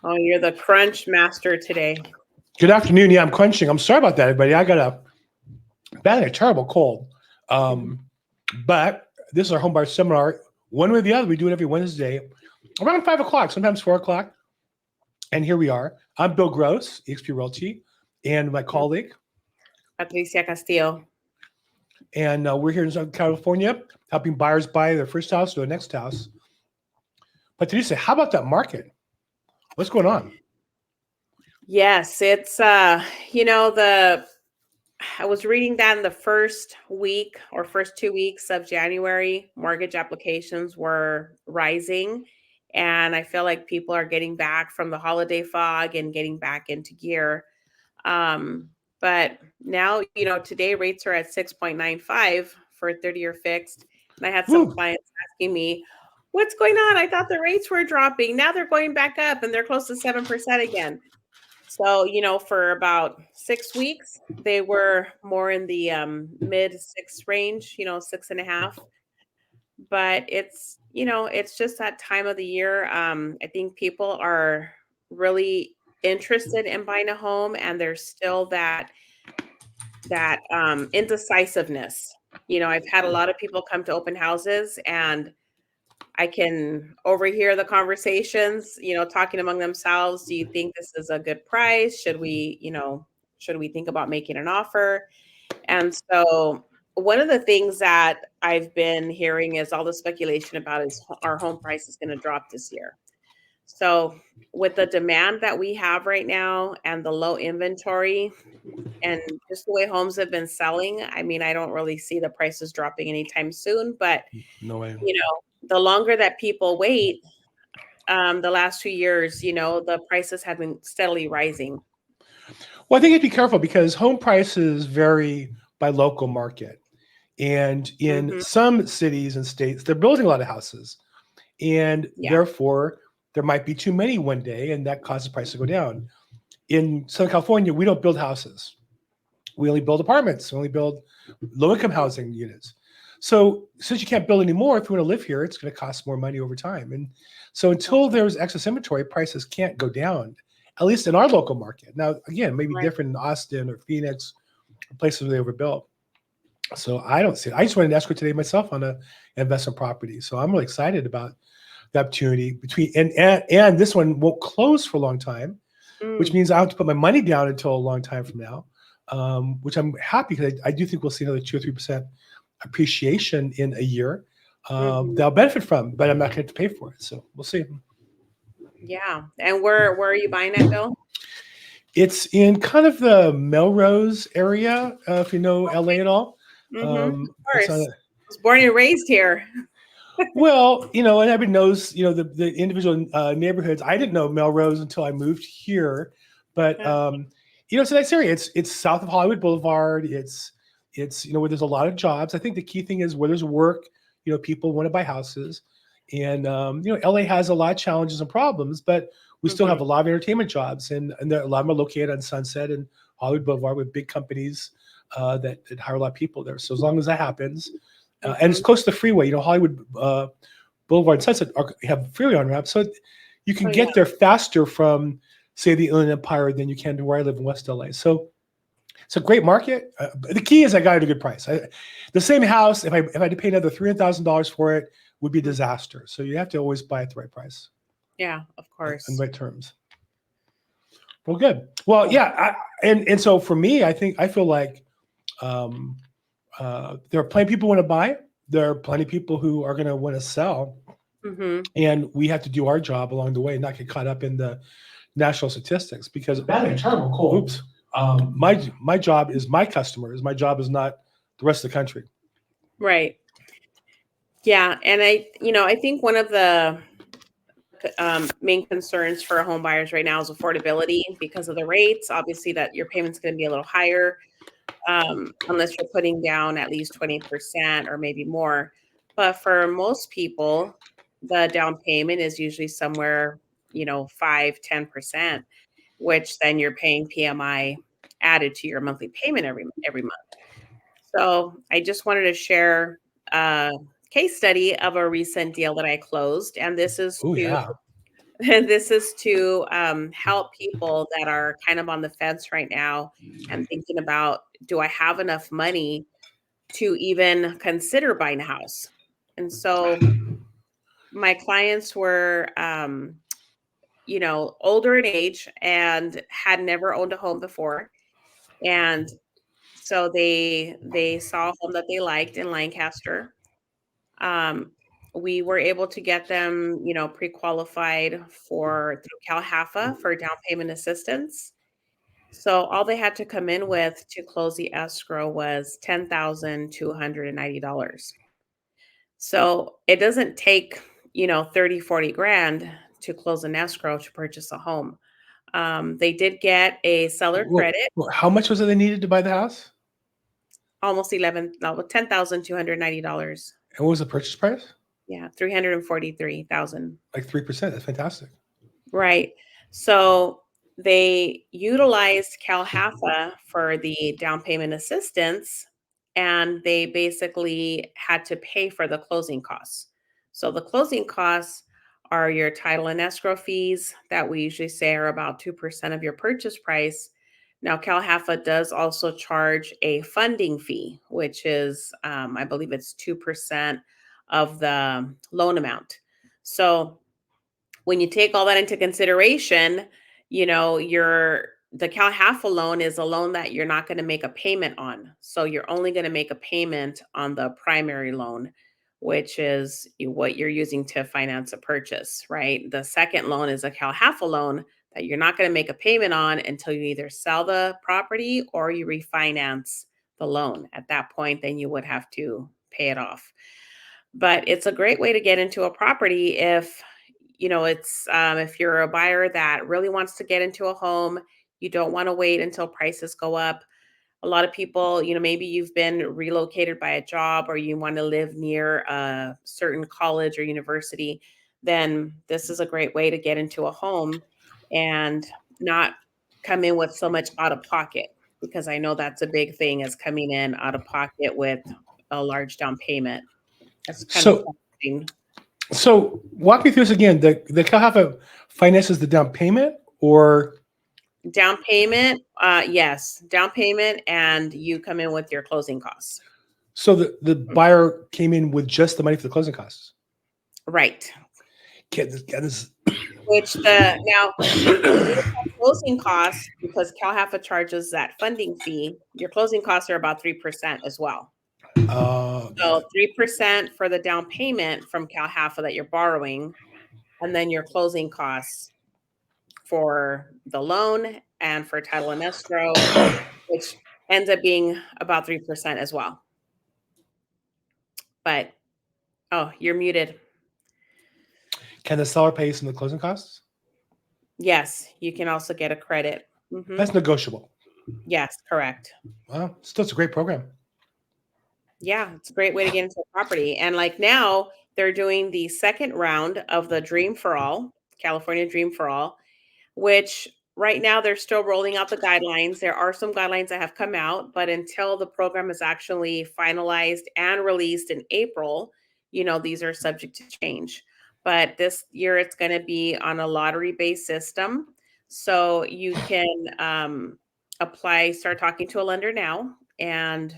Oh, you're the crunch master today. Good afternoon. Yeah, I'm crunching. I'm sorry about that, everybody. I got a terrible cold. But this is our homebuyer seminar. One way or the other, we do it every Wednesday around 5 o'clock, sometimes 4 o'clock. And here we are. I'm Bill Gross, eXp Realty, and my colleague. Patricia Castillo. And we're here in Southern California helping buyers buy their first house or their next house. Patricia, how about that market? What's going on? Yes, it's I was reading that in the first week or first 2 weeks of January, mortgage applications were rising. And I feel like people are getting back from the holiday fog and getting back into gear. But now, today rates are at 6.95 for a 30-year fixed. And I had some clients asking me, what's going on? I thought the rates were dropping. Now they're going back up and they're close to 7% again. So, for about 6 weeks, they were more in the mid 6 range, 6.5. But it's just that time of the year. I think people are really interested in buying a home, and there's still that indecisiveness. I've had a lot of people come to open houses, and I can overhear the conversations, talking among themselves. Do you think this is a good price? Should we think about making an offer? And so one of the things that I've been hearing is all the speculation about is our home price is going to drop this year. So with the demand that we have right now and the low inventory and just the way homes have been selling, I mean, I don't really see the prices dropping anytime soon, but no way. The longer that people wait, the last 2 years, the prices have been steadily rising. Well, I think you have to be careful because home prices vary by local market. And in some cities and states, they're building a lot of houses. And therefore, there might be too many one day, and that causes the price to go down. In Southern California, we don't build houses. We only build apartments. We only build low-income housing units. So since you can't build anymore, if you want to live here, it's going to cost more money over time. And so until there's excess inventory, prices can't go down, at least in our local market. Now, again, maybe different in Austin or Phoenix, places where they overbuilt. So I don't see it. I just went in escrow today myself on an investment property. So I'm really excited about the opportunity between, and this one won't close for a long time, which means I have to put my money down until a long time from now, which I'm happy because I do think we'll see another 2 or 3% appreciation in a year they'll benefit from, but I'm not going to have to pay for it. So we'll see. Yeah. And where are you buying it, Bill? It's in kind of the Melrose area, if you know LA at all. Of course. I was born and raised here. Well, and everybody knows, the individual neighborhoods. I didn't know Melrose until I moved here, but it's a nice area. It's south of Hollywood Boulevard. It's where there's a lot of jobs. I think the key thing is where there's work, people want to buy houses. And, LA has a lot of challenges and problems, but we still have a lot of entertainment jobs. And a lot of them are located on Sunset and Hollywood Boulevard with big companies that hire a lot of people there. So as long as that happens, and it's close to the freeway, Hollywood Boulevard and Sunset have freeway on-ramps. So you can get there faster from, say, the Inland Empire than you can to where I live in West LA. So it's a great market. The key is I got it at a good price. The same house, if I had to pay another $300,000 for it, would be a disaster. So you have to always buy at the right price. Yeah, of course. And right terms. Well, good. Well, yeah. And so for me, I feel like there are plenty of people who want to buy. There are plenty of people who are going to want to sell. And we have to do our job along the way and not get caught up in the national statistics because terrible cold. Oops. My job is my customers. My job is not the rest of the country. Right. Yeah. And I think one of the main concerns for home buyers right now is affordability because of the rates. Obviously that your payment's going to be a little higher unless you're putting down at least 20% or maybe more. But for most people, the down payment is usually somewhere, 5-10%, which then you're paying PMI added to your monthly payment every month. So I just wanted to share a case study of a recent deal that I closed. And this is This is to help people that are kind of on the fence right now and thinking about, do I have enough money to even consider buying a house? And so my clients were, older in age and had never owned a home before. And so they saw a home that they liked in Lancaster. Um, we were able to get them, pre-qualified for through CalHFA for down payment assistance. So all they had to come in with to close the escrow was $10,290. So it doesn't take, 30, 40 grand to close an escrow to purchase a home. They did get a seller credit, How much was it they needed to buy the house? almost $10,290. And what was the purchase price? Yeah, 343,000. Like 3%. That's fantastic. Right. So they utilized CalHFA for the down payment assistance, and they basically had to pay for the closing costs. So the closing costs are your title and escrow fees that we usually say are about 2% of your purchase price. Now, CalHFA does also charge a funding fee, which is, I believe it's 2% of the loan amount. So when you take all that into consideration, the CalHFA loan is a loan that you're not going to make a payment on. So you're only going to make a payment on the primary loan, which is what you're using to finance a purchase, right? The second loan is a CalHFA loan that you're not going to make a payment on until you either sell the property or you refinance the loan. At that point, then you would have to pay it off. But it's a great way to get into a property if it's if you're a buyer that really wants to get into a home, you don't want to wait until prices go up. A lot of people, maybe you've been relocated by a job or you want to live near a certain college or university, then this is a great way to get into a home and not come in with so much out of pocket, because I know that's a big thing, is coming in out of pocket with a large down payment. That's kind of So, challenging. so walk me through this again. The CalHFA finances the down payment, or Down payment, yes, down payment, and you come in with your closing costs. so the buyer came in with just the money for the closing costs. Right. This Which now closing costs, because CalHFA charges that funding fee, your closing costs are about 3% as well. So 3% for the down payment from CalHFA that you're borrowing, and then your closing costs for the loan and for title and escrow, which ends up being about 3% as well. But, oh, you're muted. Can the seller pay some of the closing costs? Yes, you can also get a credit. That's negotiable. Yes, correct. Well, still, it's a great program. Yeah, it's a great way to get into a property. And like now, they're doing the second round of the Dream for All, California Dream for All, which right now they're still rolling out the guidelines. There are some guidelines that have come out, but until the program is actually finalized and released in April, these are subject to change. But this year it's going to be on a lottery-based system. So you can apply, start talking to a lender now. And,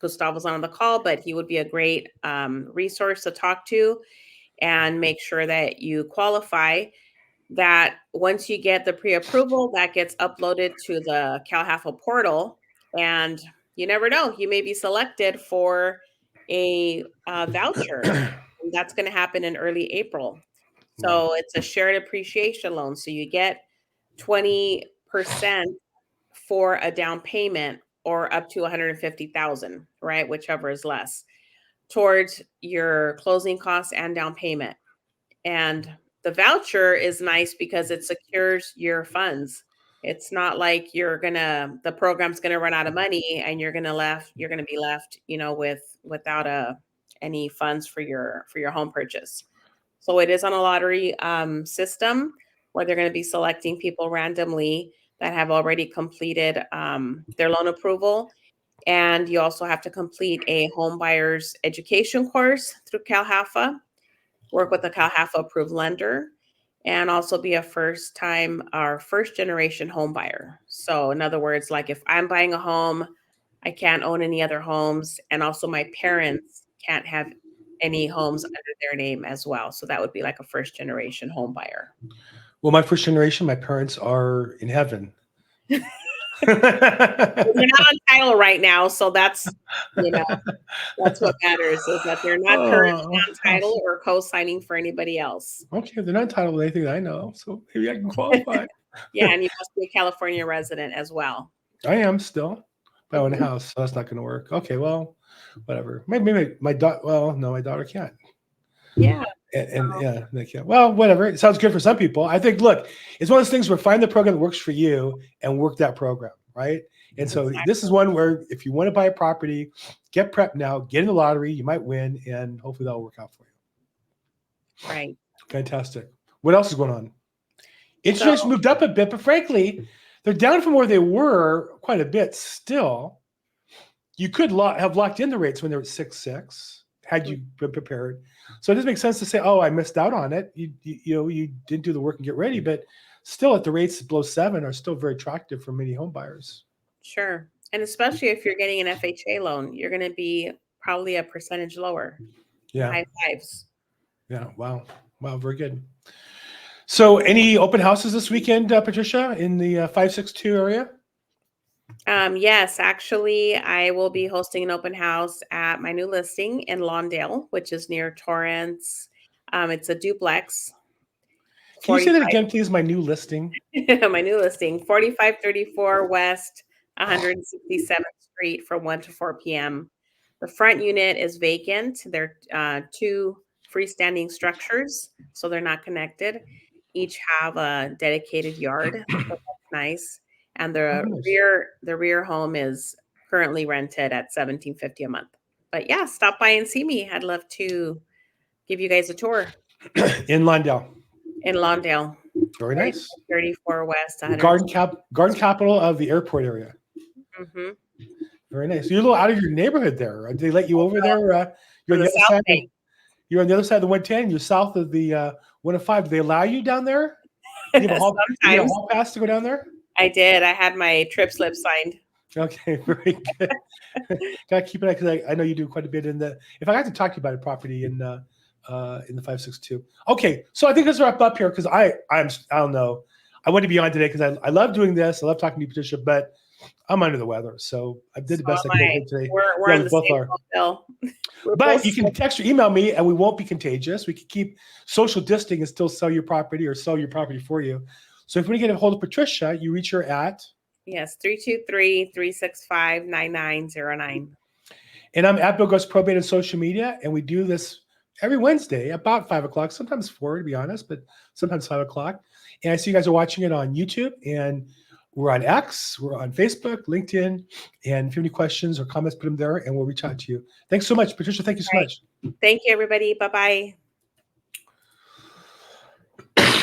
Gustavo's on the call, but he would be a great resource to talk to and make sure that you qualify. That once you get the pre-approval, that gets uploaded to the CalHFA portal, and you never know, you may be selected for a voucher. That's going to happen in early April. So it's a shared appreciation loan. So you get 20% for a down payment, or up to 150,000, right? Whichever is less, towards your closing costs and down payment. And the voucher is nice because it secures your funds. It's not like the program's gonna run out of money and you're gonna be left, without any funds for your home purchase. So it is on a lottery system where they're gonna be selecting people randomly that have already completed their loan approval. And you also have to complete a home buyer's education course through CalHFA, work with a CalHFA approved lender, and also be a first generation home buyer. So in other words, like if I'm buying a home, I can't own any other homes, and also my parents can't have any homes under their name as well. So that would be like a first generation home buyer. Well, my first generation, my parents are in heaven. They're not on title right now, so that's that's what matters, is that they're not currently on title or co-signing for anybody else. Okay, they're not entitled to anything that I know, so maybe I can qualify. Yeah, and you must be a California resident as well. I am still. I own a house, so that's not going to work. Okay, well, whatever. Maybe my daughter. Well, no, my daughter can't. Yeah. And yeah, they can't. Well, whatever. It sounds good for some people. I think, look, it's one of those things where find the program that works for you and work that program, right? And so this is one where if you want to buy a property, get prepped now, get in the lottery, you might win, and hopefully that'll work out for you. Right. Fantastic. What else is going on? Interest rates moved up a bit, but frankly, they're down from where they were quite a bit still. You could have locked in the rates when they were at 6.6 had you been prepared. So it doesn't make sense to say, oh, I missed out on it. You didn't do the work and get ready, but still at the rates below 7 are still very attractive for many home buyers. Sure. And especially if you're getting an FHA loan, you're going to be probably a percentage lower. Yeah. High fives. Yeah. Wow. Very good. So any open houses this weekend, Patricia, in the 562 area? Yes, actually, I will be hosting an open house at my new listing in Lawndale, which is near Torrance. It's a duplex. Can you say that again, please? My new listing. My new listing, 4534 West 167th Street from 1 to 4 p.m. The front unit is vacant. They're 2 freestanding structures, so they're not connected. Each have a dedicated yard. So that's nice. And the rear home is currently rented at $1,750 a month. But yeah, stop by and see me. I'd love to give you guys a tour. In Lawndale. In Lawndale. Very nice. 34 West. Garden capital of the airport area. Mm-hmm. Very nice. You're a little out of your neighborhood there. Did they let you over there? You're on the other side. You're on the other side of the 110. You're south of the 105. Do they allow you down there? You have a hall pass to go down there? I did. I had my trip slip signed. Okay, very good. Gotta keep it up because I know you do quite a bit in the. If I got to talk to you about a property in the 562. Okay, so I think let's wrap up here because I don't know. I want to be on today because I love doing this. I love talking to you, Patricia, but I'm under the weather, so I did the best I could today. We're on the same bill. But you can text or email me, and we won't be contagious. We can keep social distancing and still sell your property or sell your property for you. So if we get a hold of Patricia, you reach her at? Yes, 323-365-9909. And I'm at Bill Goes Probate on social media, and we do this every Wednesday about 5 o'clock, sometimes 4 to be honest, but sometimes 5 o'clock. And I see you guys are watching it on YouTube, and we're on X, we're on Facebook, LinkedIn, and if you have any questions or comments, put them there, and we'll reach out to you. Thanks so much, Patricia. Thank you so much. Thank you, everybody. Bye-bye.